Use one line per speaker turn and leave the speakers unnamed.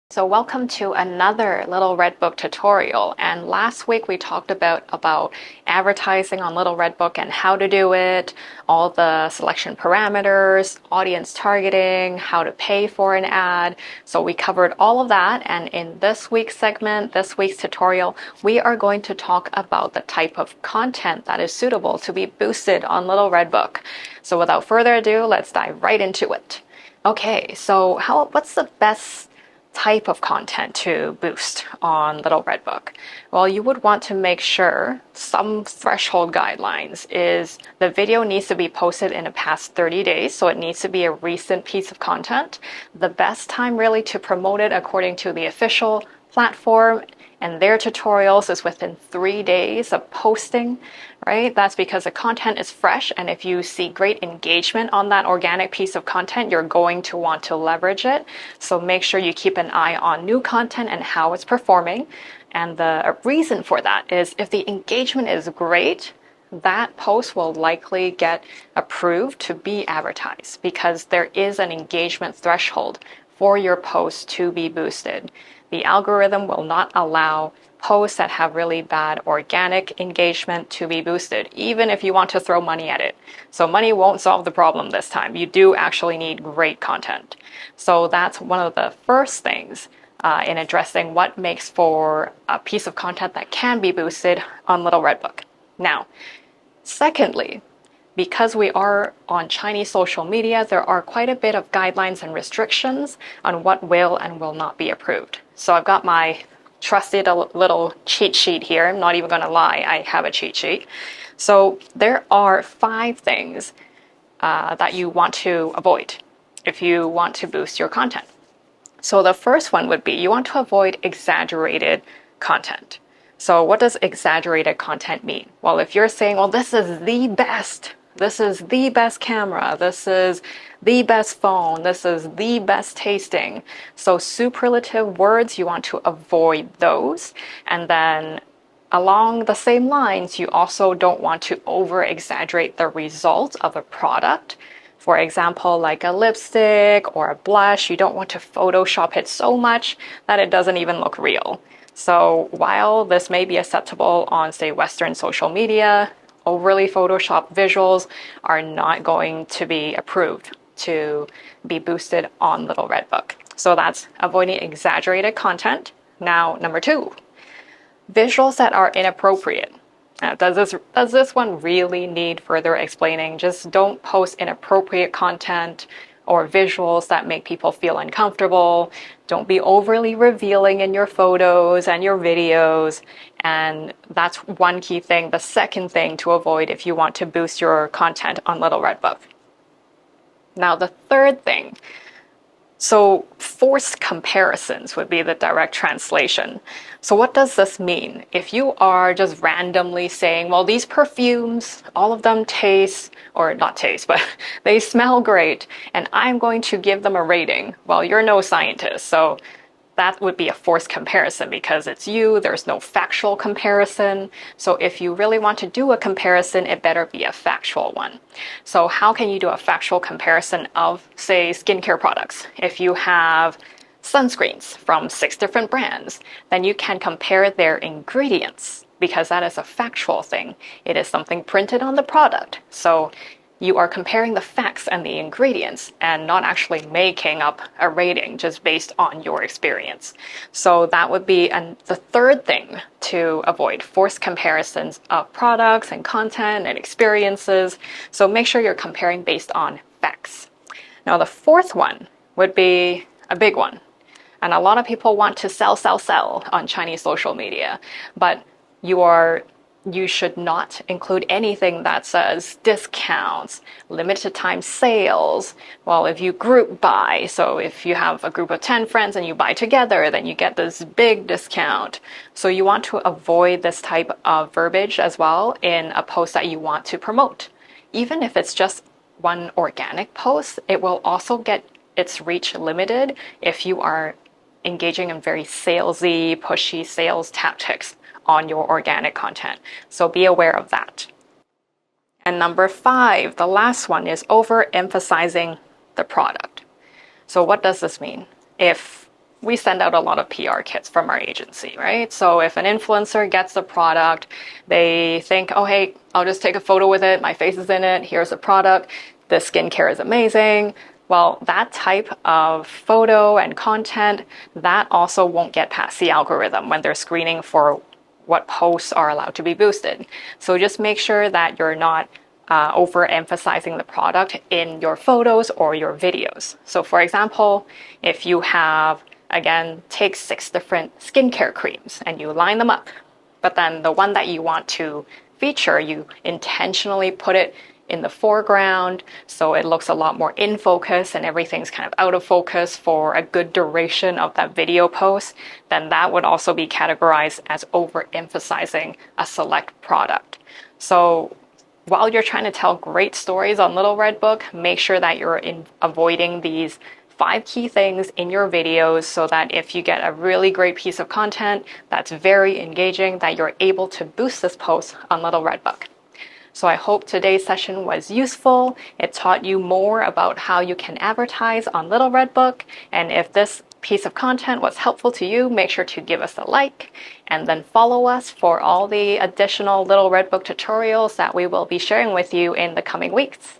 So welcome to another Little Red Book tutorial. And last week we talked about advertising on Little Red Book and how to do it, all the selection parameters, audience targeting, how to pay for an ad. So we covered all of that. And in this week's segment, this week's tutorial, we are going to talk about the type of content that is suitable to be boosted on Little Red Book. So without further ado, let's dive right into it. Okay, so what's the best type of content to boost on Little Red Book? Well, you would want to make sure some threshold guidelines is the video needs to be posted in the past 30 days, so it needs to be a recent piece of content. The best time really to promote it according to the official platform and their tutorials is within 3 days of posting, right? That's because the content is fresh, and if you see great engagement on that organic piece of content, you're going to want to leverage it. So make sure you keep an eye on new content and how it's performing. And the reason for that is if the engagement is great, that post will likely get approved to be advertised because there is an engagement threshold for your post to be boosted. The algorithm will not allow posts that have really bad organic engagement to be boosted, even if you want to throw money at it. So money won't solve the problem this time. You do actually need great content. So that's one of the first things in addressing what makes for a piece of content that can be boosted on Little Red Book. Now, secondly, because we are on Chinese social media, there are quite a bit of guidelines and restrictions on what will and will not be approved. So I've got my trusted little cheat sheet here. I'm not even going to lie, I have a cheat sheet. So there are 5 things that you want to avoid if you want to boost your content. So the first one would be you want to avoid exaggerated content. So what does exaggerated content mean? Well, if you're saying, well, this is the best camera, this is the best phone, this is the best tasting. So superlative words, you want to avoid those. And then along the same lines, you also don't want to over exaggerate the result of a product. For example, like a lipstick or a blush, you don't want to Photoshop it so much that it doesn't even look real. So while this may be acceptable on, say, Western social media, overly Photoshopped visuals are not going to be approved to be boosted on Little Red Book. So that's avoiding exaggerated content. Now, number 2, visuals that are inappropriate. Does this one really need further explaining? Just don't post inappropriate content or visuals that make people feel uncomfortable. Don't be overly revealing in your photos and your videos. And that's one key thing. The second thing to avoid if you want to boost your content on Little Red Book. Now, the third thing, so forced comparisons would be the direct translation. So what does this mean? If you are just randomly saying, well, these perfumes, all of them taste, or not taste, but they smell great, and I'm going to give them a rating. Well, you're no scientist, so that would be a forced comparison because it's you, there's no factual comparison. So if you really want to do a comparison, it better be a factual one. So how can you do a factual comparison of, say, skincare products? If you have sunscreens from 6 different brands, then you can compare their ingredients because that is a factual thing. It is something printed on the product. So you are comparing the facts and the ingredients and not actually making up a rating just based on your experience. So that would be the third thing to avoid, forced comparisons of products and content and experiences. So make sure you're comparing based on facts. Now, the fourth one would be a big one. And a lot of people want to sell on Chinese social media, but you should not include anything that says discounts, limited time sales. Well, if you group buy, so if you have a group of 10 friends and you buy together, then you get this big discount. So you want to avoid this type of verbiage as well in a post that you want to promote. Even if it's just one organic post, it will also get its reach limited if you are engaging in very salesy, pushy sales tactics on your organic content. So be aware of that. And number 5, the last one, is overemphasizing the product. So what does this mean? If we send out a lot of PR kits from our agency, right? So if an influencer gets the product, they think, oh, hey, I'll just take a photo with it. My face is in it. Here's the product. The skincare is amazing. Well, that type of photo and content, that also won't get past the algorithm when they're screening for what posts are allowed to be boosted. So just make sure that you're not overemphasizing the product in your photos or your videos. So for example, if you have, again, take 6 different skincare creams and you line them up, but then the one that you want to feature, you intentionally put it in the foreground so it looks a lot more in focus and everything's kind of out of focus for a good duration of that video post, then that would also be categorized as overemphasizing a select product. So while you're trying to tell great stories on Little Red Book, make sure that you're avoiding these 5 key things in your videos so that if you get a really great piece of content that's very engaging, that you're able to boost this post on Little Red Book. So I hope today's session was useful. It taught you more about how you can advertise on Little Red Book. And if this piece of content was helpful to you, make sure to give us a like and then follow us for all the additional Little Red Book tutorials that we will be sharing with you in the coming weeks.